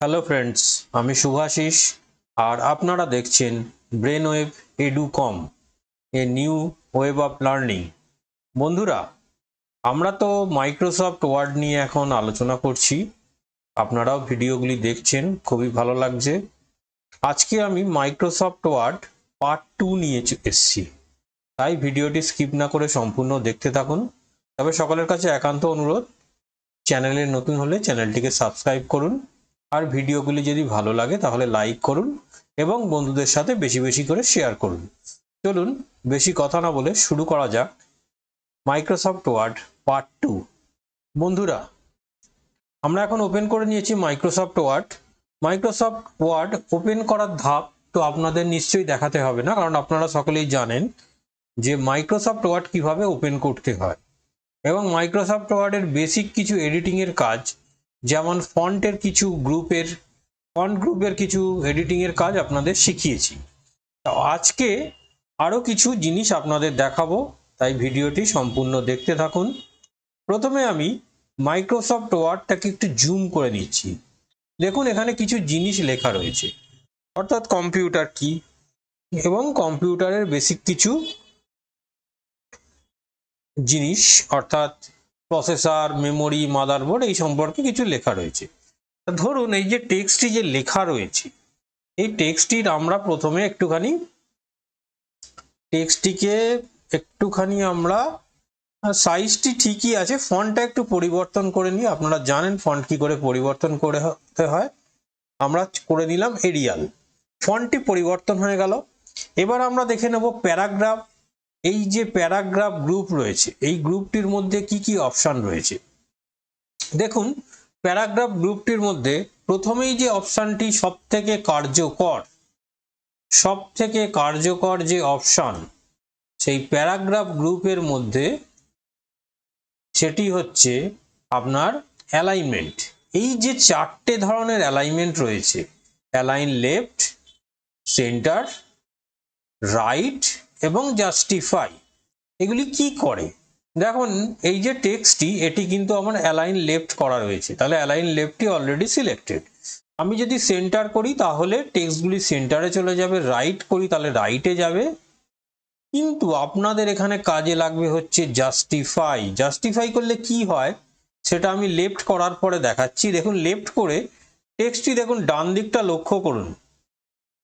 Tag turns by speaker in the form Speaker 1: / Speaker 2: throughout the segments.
Speaker 1: Hello friends, আমি শুভাশিস আর আপনারা দেখছেন ব্রেনওয়েভ EDUCOM, a new web of learning. বন্ধুরা, আমরা তো মাইক্রোসফট ওয়ার্ড নিয়ে এখন আলোচনা করছি। আপনারাও ভিডিওগুলি দেখছেন, খুবই ভালো লাগছে। আজকে আমি মাইক্রোসফট ওয়ার্ড Part-2 নিয়ে এসেছি, তাই ভিডিওটি স্কিপ না করে সম্পূর্ণ দেখতে থাকুন। তবে সকলের কাছে একান্ত অনুরোধ, চ্যানেলে নতুন হলে চ্যানেলটিকে সাবস্ক্রাইব করুন, আর ভিডিওগুলি যদি ভালো লাগে তাহলে লাইক করুন এবং বন্ধুদের সাথে বেশি বেশি করে শেয়ার করুন। চলুন বেশি কথা না বলে শুরু করা যাক মাইক্রোসফট ওয়ার্ড Part-2। বন্ধুরা, আমরা এখন ওপেন করে নিয়েছি Microsoft Word. Microsoft Word open করার ধাপ তো আপনাদের নিশ্চয়ই দেখাতে হবে না, কারণ আপনারা সকলেই জানেন যে মাইক্রোসফট ওয়ার্ড কিভাবে ওপেন করতে হয় এবং মাইক্রোসফট ওয়ার্ডের বেসিক কিছু এডিটিংয়ের কাজ, যেমন ফন্ট গ্রুপের কিছু এডিটিংয়ের কাজ আপনাদের শিখিয়েছি। তো আজকে আরও কিছু জিনিস আপনাদের দেখাবো, তাই ভিডিওটি সম্পূর্ণ দেখতে থাকুন। প্রথমে আমি মাইক্রোসফট ওয়ার্ডটাকে একটু জুম করে নিচ্ছি। দেখুন, এখানে কিছু জিনিস লেখা রয়েছে, অর্থাৎ কম্পিউটার কি এবং কম্পিউটারের বেসিক কিছু জিনিস, অর্থাৎ প্রসেসর, মেমোরি, মাদারবোর্ড, এই সম্পর্কে কিছু লেখা রয়েছে। ধরুন, এই যে টেক্সটটি যে লেখা রয়েছে, এই টেক্সটটির আমরা প্রথমে একটুখানি আমরা সাইজটি ঠিকই আছে, ফন্টটা একটু পরিবর্তন করে নিই। আপনারা জানেন ফন্ট কি করে পরিবর্তন করতে হয়। আমরা করে নিলাম এরিয়াল, ফন্টটি পরিবর্তন হয়ে গেল। এবার আমরা দেখে নেব প্যারাগ্রাফ। এই যে প্যারাগ্রাফ গ্রুপ রয়েছে, এই গ্রুপটির মধ্যে কি কি অপশন রয়েছে। দেখুন, প্যারাগ্রাফ গ্রুপটির মধ্যে প্রথমেই যে অপশনটি সব থেকে কার্যকর যে অপশন সেই প্যারাগ্রাফ গ্রুপের মধ্যে, সেটি হচ্ছে আপনার অ্যালাইনমেন্ট। এই যে চারটে ধরনের অ্যালাইনমেন্ট রয়েছে, অ্যালাইন লেফট, সেন্টার, রাইট এবং জাস্টিফাই, এগুলি কি করে? দেখুন, এই যে টেক্সটটি, এটি কিন্তু আমার অ্যালাইন লেফট করা রয়েছে, তাহলে অ্যালাইন লেফটটি অলরেডি সিলেক্টেড। আমি যদি সেন্টার করি তাহলে টেক্সটগুলি সেন্টারে চলে যাবে, রাইট করি তাহলে রাইটে যাবে। কিন্তু আপনাদের এখানে কাজে লাগবে হচ্ছে জাস্টিফাই। জাস্টিফাই করলে কি হয় সেটা আমি লেফট করার পরে দেখাচ্ছি। দেখুন, লেফট করে টেক্সটটি দেখুন, ডান দিকটা লক্ষ্য করুন,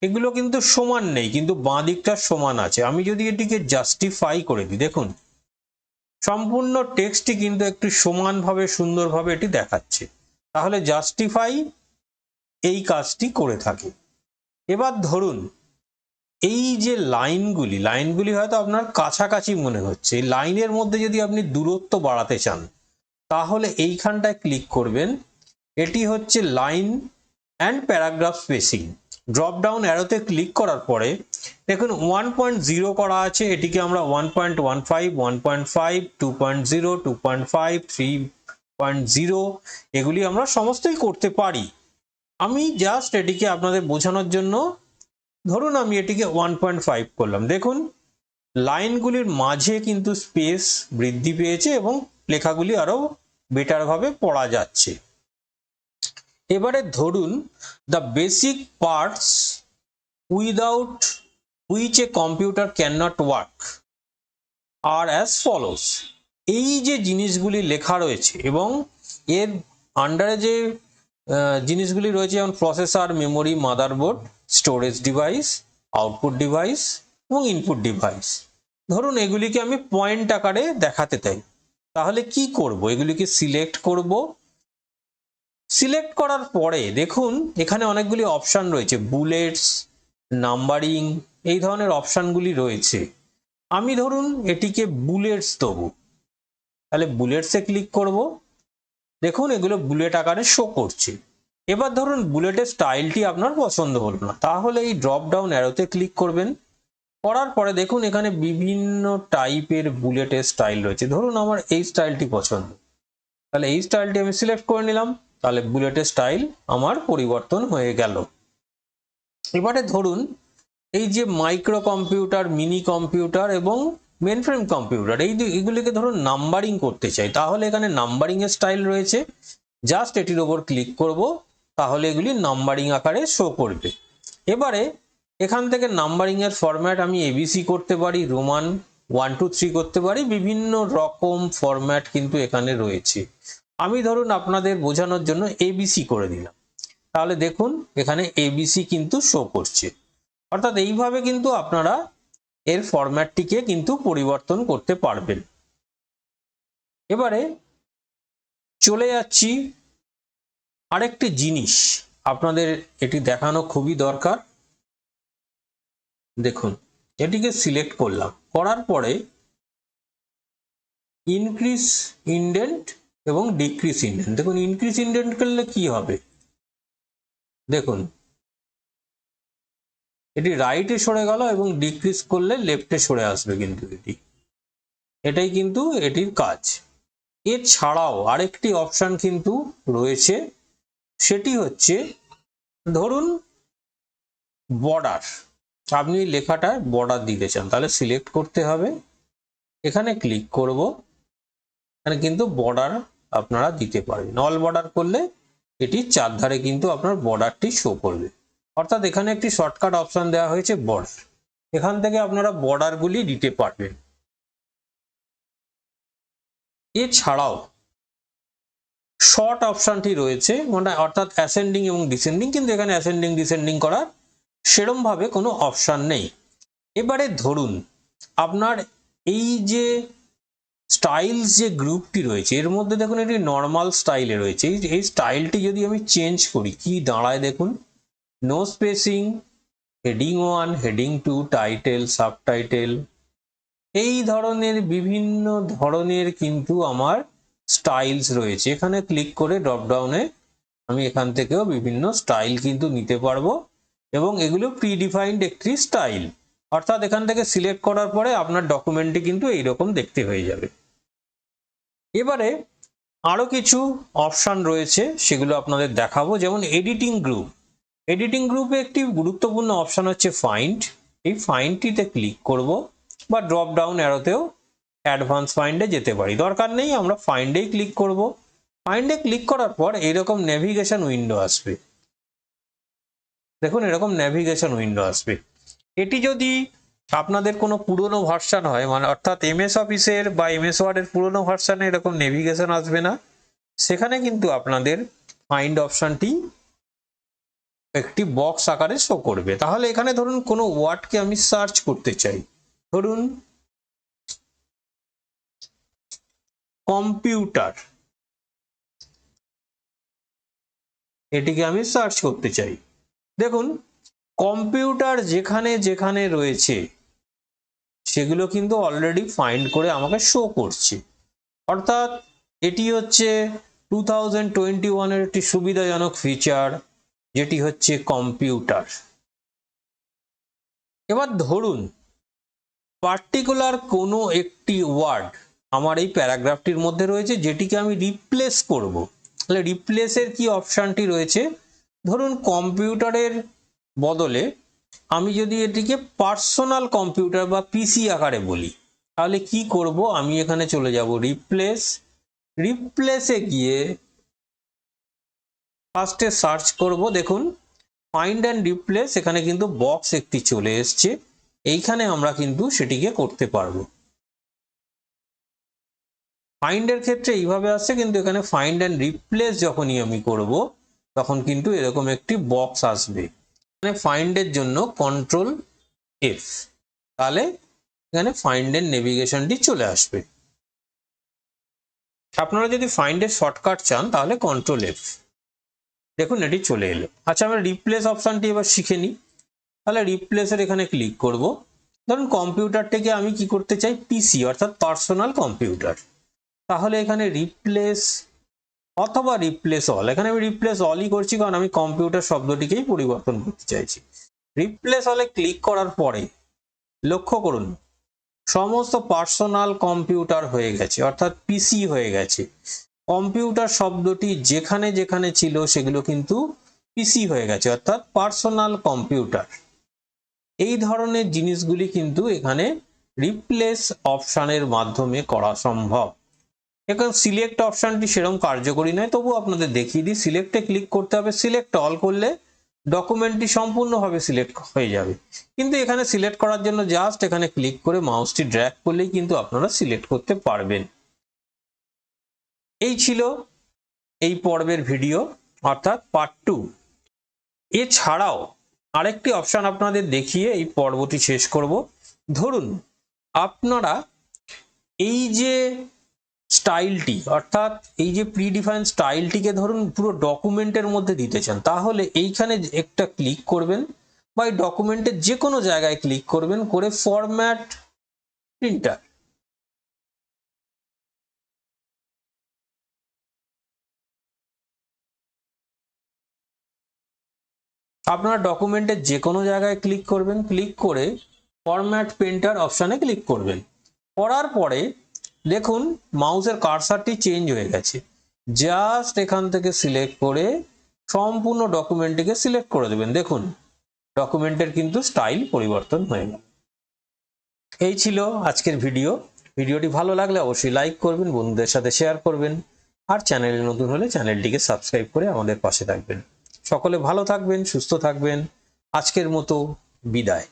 Speaker 1: এগুলো কিন্তু সমান নেই, কিন্তু বাঁ দিকটা সমান আছে। আমি যদি এটিকে জাস্টিফাই করে দিই, দেখুন সম্পূর্ণ টেক্সটটি কিন্তু একটু সমানভাবে, সুন্দরভাবে এটি দেখাচ্ছে। তাহলে জাস্টিফাই এই কাজটি করে থাকে। এবার ধরুন, এই যে লাইনগুলি হয়তো আপনার কাছাকাছি মনে হচ্ছে, এই লাইনের মধ্যে যদি আপনি দূরত্ব বাড়াতে চান তাহলে এইখানটায় ক্লিক করবেন। এটি হচ্ছে line and paragraph spacing. Drop down অ্যারোতে ক্লিক করার পরে দেখুন 1.0 করা আছে, এটিকে আমরা 1.15, 1.5, 2.0, 2.5, 3.0 এগুলি আমরা সমস্তই করতে পারি। আমি জাস্ট এটিকে আপনাদের বোঝানোর জন্য, ধরুন আমি এটিকে 1.5 করলাম। দেখুন, লাইনগুলির মাঝে কিন্তু স্পেস বৃদ্ধি পেয়েছে এবং লেখাগুলি আরো বেটারভাবে পড়া যাচ্ছে। এবারে ধরুন, the basic parts without which a computer can not work are as follows. এই যে জিনিসগুলি লেখা রয়েছে এবং এর আন্ডারে যে জিনিসগুলি রয়েছে, যেমন processor, memory, motherboard, storage device, output device এবং ইনপুট ডিভাইস, ধরুন এগুলিকে আমি পয়েন্ট আকারে দেখাতে চাই। তাহলে কি করব? এগুলিকে সিলেক্ট করব। সিলেক্ট করার পরে দেখুন এখানে অনেকগুলি অপশান রয়েছে, বুলেটস, নাম্বারিং, এই ধরনের অপশানগুলি রয়েছে। আমি ধরুন এটিকে বুলেটস দেবো, তাহলে বুলেটসে ক্লিক করব। দেখুন এগুলো বুলেট আকারে শো করছে। এবার ধরুন বুলেটের স্টাইলটি আপনার পছন্দ হলো না, তাহলে এই ড্রপ ডাউন অ্যারোতে ক্লিক করবেন। করার পরে দেখুন এখানে বিভিন্ন টাইপের বুলেটের স্টাইল রয়েছে। ধরুন আমার এই স্টাইলটি পছন্দ, তাহলে এই স্টাইলটি আমি সিলেক্ট করে নিলাম, তাহলে বুলেটের স্টাইল আমার পরিবর্তন হয়ে গেল। এবারে ধরুন এই যে মাইক্রো কম্পিউটার, মিনি কম্পিউটার এবং মেনফ্রেম কম্পিউটার, এইগুলিকে ধরুন নাম্বারিং করতে চাই, তাহলে এখানে নাম্বারিং এর স্টাইল রয়েছে। জাস্ট এটির ওপর ক্লিক করব, তাহলে এগুলি নাম্বারিং আকারে শো করবে। এবারে এখান থেকে নাম্বারিং এর ফরম্যাট আমি এবিসি করতে পারি, রোমান 1 2 3 করতে পারি, বিভিন্ন রকম ফরম্যাট কিন্তু এখানে রয়েছে। আমি ধরুন আপনাদের বোঝানোর জন্য এবিসি করে দিলাম, তাহলে দেখুন এখানে এবিসি কিন্তু শো করছে। অর্থাৎ এইভাবে কিন্তু আপনারা এর ফরম্যাটটিকে কিন্তু পরিবর্তন করতে পারবেন। এবারে চলে যাচ্ছি আরেকটি জিনিস, আপনাদের এটি দেখানো খুবই দরকার। দেখুন এটিকে সিলেক্ট করলাম, করার পরে ইনক্রিজ ইনডেন্ট এবং ডিক্রিজ ইনডেন্ট। দেখুন ইনক্রিজ ইনডেন্ট করলে কি হবে, দেখুন এটি রাইটে সরে গেল এবং ডিক্রিজ করলে লেফটে সরে আসবে, কিন্তু এটাই কিন্তু এটির কাজ। এছাড়াও আরেকটি অপশন কিন্তু রয়েছে, সেটি হচ্ছে ধরুন বর্ডার। আপনি লেখাটা বর্ডার দিতে চান, তাহলে সিলেক্ট করতে হবে, এখানে ক্লিক করব, এখানে কিন্তু বর্ডার আপনারা দিতে পারবেন। অল বর্ডার করলে এটি চারধারে কিন্তু আপনার বর্ডারটি শো করবে। অর্থাৎ এখানে একটি শর্টকাট অপশন দেওয়া হয়েছে বর্ডার, এখান থেকে আপনারা বর্ডারগুলি দিতে পারবেন। এছাড়াও শর্ট অপশনটি রয়েছে, মানে অর্থাৎ অ্যাসেন্ডিং এবং ডিসেন্ডিং, কিন্তু এখানে অ্যাসেন্ডিং ডিসেন্ডিং করার সেরম ভাবে কোনো অপশন নেই। এবারে ধরুন আপনার এই যে স্টাইলস যে গ্রুপটি রয়েছে এর মধ্যে দেখুন এটি নর্মাল স্টাইলে রয়েছে। এই স্টাইলটি যদি আমি চেঞ্জ করি কি দাঁড়ায়, দেখুন no spacing, heading 1, heading 2, title, subtitle, এই ধরনের বিভিন্ন ধরনের কিন্তু আমার স্টাইলস রয়েছে। এখানে ক্লিক করে ড্রপডাউনে আমি এখান থেকেও বিভিন্ন স্টাইল কিন্তু নিতে পারবো, এবং এগুলো প্রিডিফাইন্ড একটি স্টাইল। অর্থাৎ এখান থেকে সিলেক্ট করার পরে আপনার ডকুমেন্টটি কিন্তু এইরকম দেখতে হয়ে যাবে। এবারে আরো কিছু অপশন রয়েছে, সেগুলো আপনাদের দেখাবো। যেমন এডিটিং গ্রুপ, এডিটিং গ্রুপে একটি গুরুত্বপূর্ণ অপশন হচ্ছে ফাইন্ড। এই ফাইন্ডটিতে ক্লিক করব, বা ড্রপ ডাউন অ্যারোতেও অ্যাডভান্স ফাইন্ডে যেতে পারি, দরকার নেই, আমরা ফাইন্ডেই ক্লিক করব। ফাইন্ডে ক্লিক করার পর এরকম নেভিগেশন উইন্ডো আসবে, দেখুন এরকম নেভিগেশন উইন্ডো আসবে। এটি যদি আপনাদের কোনো পুরনো ভার্সন হয়, মানে অর্থাৎ এমএস অফিসের বা এমএস ওয়ার্ডের পুরনো ভার্সনে এরকম নেভিগেশন আসবে না, সেখানে কিন্তু আপনাদের ফাইন্ড অপশনটি একটি বক্স আকারে শো করবে। তাহলে এখানে ধরুন কোনো ওয়ার্ডকে আমি সার্চ করতে চাই, ধরুন কম্পিউটার, এটিকে আমি সার্চ করতে চাই। দেখুন কম্পিউটার যেখানে যেখানে রয়েছে সেগুলো কিন্তু অলরেডি ফাইন্ড করে আমাকে শো করছে। অর্থাৎ এটি হচ্ছে 2021 এর একটি সুবিধাজনক ফিচার, যেটি হচ্ছে কম্পিউটার। এবার ধরুন পার্টিকুলার কোনো একটি ওয়ার্ড আমার এই প্যারাগ্রাফটির মধ্যে রয়েছে, যেটিকে আমি রিপ্লেস করব। তাহলে রিপ্লেসের কি অপশনটি রয়েছে, ধরুন কম্পিউটারের বদলে আমি যদি এটিকে পার্সোনাল কম্পিউটার বা পিসি আকারে বলি, তাহলে কি করব, আমি এখানে চলে যাব রিপ্লেস, রিপ্লেসে গিয়ে ফার্স্টে সার্চ করব। দেখুন ফাইন্ড অ্যান্ড রিপ্লেস, এখানে কিন্তু বক্স একটি চলে এসছে, এইখানে আমরা কিন্তু সেটিকে করতে পারবো। ফাইন্ডের ক্ষেত্রে এইভাবে আসছে, কিন্তু এখানে ফাইন্ড অ্যান্ড রিপ্লেস যখনই আমি করব তখন কিন্তু এরকম একটি বক্স আসবে। এখানে ফাইন্ডের জন্য কন্ট্রোল এফ, তাহলে এখানে ফাইন্ডের নেভিগেশনটি চলে আসবে। আপনারা যদি ফাইন্ডের শর্টকাট চান তাহলে কন্ট্রোল এফ, দেখুন এটি চলে এলো। আচ্ছা আমরা রিপ্লেস অপশনটি এবার শিখে নিই। তাহলে রিপ্লেসের এখানে ক্লিক করব। ধরুন কম্পিউটারটাকে আমি কি করতে চাই, পিসি অর্থাৎ পার্সোনাল কম্পিউটার, তাহলে এখানে রিপ্লেস অথবা রিপ্লেস অল, এখানে আমি রিপ্লেস অলই করছি কারণ আমি কম্পিউটার শব্দটিকেই পরিবর্তন করতে চাইছি। রিপ্লেস অলে ক্লিক করার পরে লক্ষ্য করুন সমস্ত পার্সোনাল কম্পিউটার হয়ে গেছে, অর্থাৎ পিসি হয়ে গেছে। কম্পিউটার শব্দটি যেখানে যেখানে ছিল সেগুলো কিন্তু পিসি হয়ে গেছে, অর্থাৎ পার্সোনাল কম্পিউটার। এই ধরনের জিনিসগুলি কিন্তু এখানে রিপ্লেস অপশনের মাধ্যমে করা সম্ভব। এখন সিলেক্ট অপশনটি সেরকম কার্যকরী নয়, তবু আপনাদের দেখিয়ে দিই। সিলেক্টে ক্লিক করতে হবে, সিলেক্ট অল করলে ডকুমেন্টটি সম্পূর্ণভাবে সিলেক্ট হয়ে যাবে। কিন্তু এখানে সিলেক্ট করার জন্য জাস্ট এখানে ক্লিক করে মাউসটি ড্র্যাগ করলেই কিন্তু আপনারা সিলেক্ট করতে পারবেন। এই ছিল এই পর্বের ভিডিও, অর্থাৎ পার্ট 2। এছাড়াও আরেকটি অপশন আপনাদের দেখিয়ে এই পর্বটি শেষ করব। ধরুন আপনারা এই যে স্টাইলটি, অর্থাৎ এই যে প্রিডিফাইন স্টাইলটিকে ধরুন পুরো ডকুমেন্টের মধ্যে দিতে চান, তাহলে এইখানে একটা ক্লিক করবেন বা এই ডকুমেন্টের যে কোনো জায়গায় ক্লিক করবেন, করে ফরম্যাট প্রিন্টার। আপনারা ডকুমেন্টের যে কোনো জায়গায় ক্লিক করবেন, ক্লিক করে ফরম্যাট প্রিন্টার অপশানে ক্লিক করবেন। করার পরে দেখুন মাউসের কার্সারটি চেঞ্জ হয়ে গেছে। জাস্ট এখান থেকে সিলেক্ট করে সম্পূর্ণ ডকুমেন্টটিকে সিলেক্ট করে দেবেন। দেখুন ডকুমেন্টের কিন্তু স্টাইল পরিবর্তন হয়ে গেল। এই ছিল আজকের ভিডিও। ভিডিওটি ভালো লাগলে অবশ্যই লাইক করবেন, বন্ধুদের সাথে শেয়ার করবেন, আর চ্যানেলে নতুন হলে চ্যানেলটিকে সাবস্ক্রাইব করে আমাদের পাশে থাকবেন। সকলে ভালো থাকবেন, সুস্থ থাকবেন। আজকের মতো বিদায়।